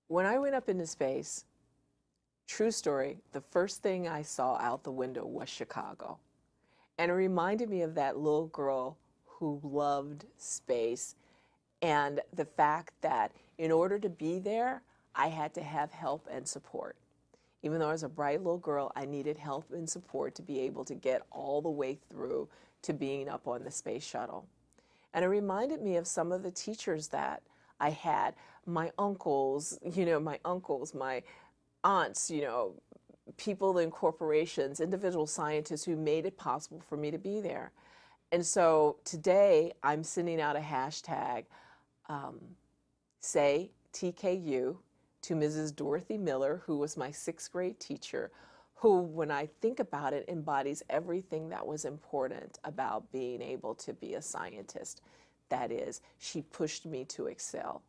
When I went up into space, true story, the first thing I saw out the window was Chicago. And it reminded me of that little girl who loved space and the fact that in order to be there, I had to have help and support. Even though I was a bright little girl, I needed help and support to be able to get all the way through to being up on the space shuttle. And it reminded me of some of the teachers that I had, my uncles, my aunts, people in corporations, individual scientists who made it possible for me to be there. And so today I'm sending out a hashtag, say TKU, to Mrs. Dorothy Miller, who was my 6th grade teacher, who, when I think about it, embodies everything that was important about being able to be a scientist. That is, she pushed me to excel.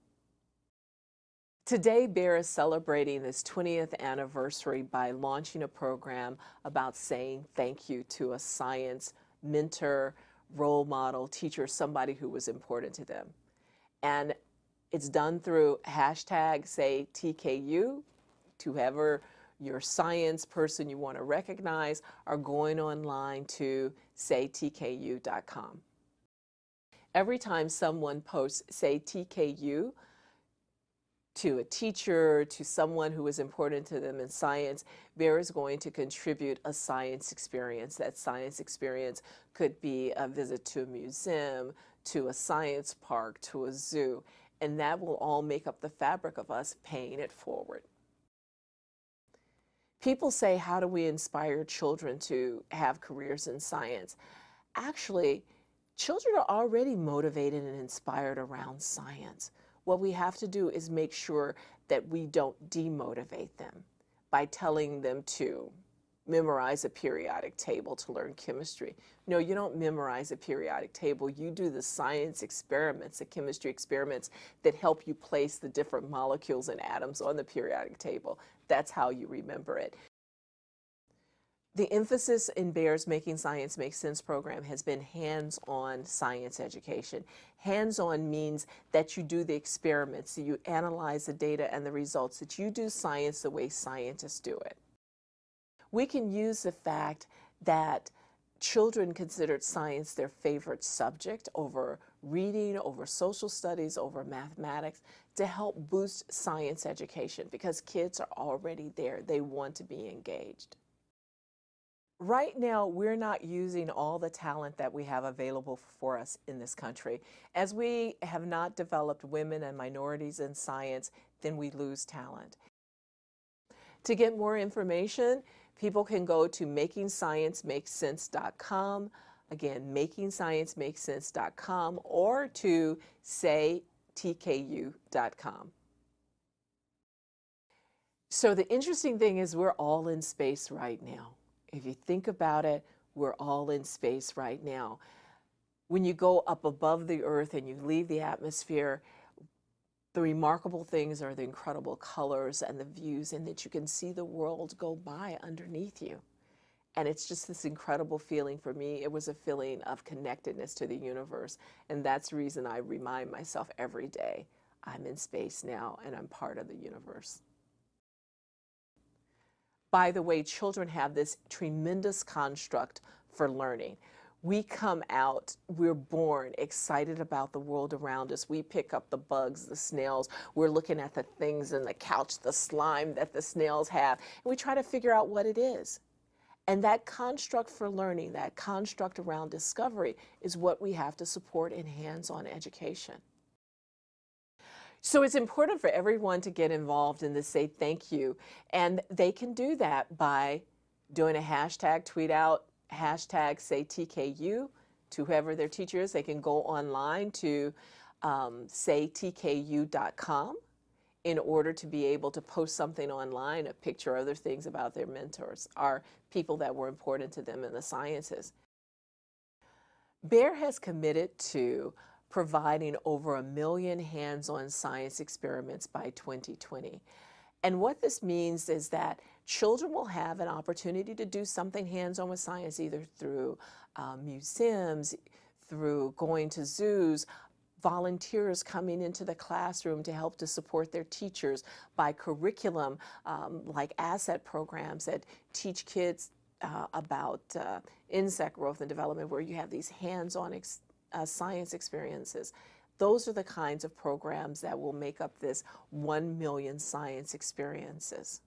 Today, Bear is celebrating this 20th anniversary by launching a program about saying thank you to a science mentor, role model, teacher, somebody who was important to them. And it's done through hashtag say TKU, to whoever your science person you want to recognize, are going online to saytku.com. Every time someone posts say TKU to a teacher, to someone who is important to them in science, Bear is going to contribute a science experience. That science experience could be a visit to a museum, to a science park, to a zoo, and that will all make up the fabric of us paying it forward. People say, how do we inspire children to have careers in science? Actually, children are already motivated and inspired around science. What we have to do is make sure that we don't demotivate them by telling them to memorize a periodic table to learn chemistry. No, you don't memorize a periodic table. You do the science experiments, the chemistry experiments that help you place the different molecules and atoms on the periodic table. That's how you remember it. The emphasis in Bear's Making Science Make Sense program has been hands-on science education. Hands-on means that you do the experiments, that you analyze the data and the results, that you do science the way scientists do it. We can use the fact that children considered science their favorite subject over reading, over social studies, over mathematics, to help boost science education because kids are already there. They want to be engaged. Right now, we're not using all the talent that we have available for us in this country. As we have not developed women and minorities in science, then we lose talent. To get more information, people can go to makingsciencemakessense.com, again, makingsciencemakessense.com, or to saytku.com. So the interesting thing is we're all in space right now. If you think about it, we're all in space right now. When you go up above the Earth and you leave the atmosphere, the remarkable things are the incredible colors and the views, and that you can see the world go by underneath you. And it's just this incredible feeling for me. It was a feeling of connectedness to the universe. And that's the reason I remind myself every day, I'm in space now and I'm part of the universe. By the way, children have this tremendous construct for learning. We come out, we're born excited about the world around us. We pick up the bugs, the snails. We're looking at the things in the couch, the slime that the snails have, and we try to figure out what it is. And that construct for learning, that construct around discovery, is what we have to support in hands-on education. So it's important for everyone to get involved in this Say Thank You, and they can do that by doing a hashtag, tweet out hashtag SayTKU to whoever their teacher is. They can go online to saytku.com in order to be able to post something online, a picture or other things about their mentors or people that were important to them in the sciences. Bear has committed to providing over 1 million hands-on science experiments by 2020. And what this means is that children will have an opportunity to do something hands-on with science, either through museums, through going to zoos, volunteers coming into the classroom to help to support their teachers, by curriculum like asset programs that teach kids about insect growth and development, where you have these hands-on science experiences. Those are the kinds of programs that will make up this 1 million science experiences.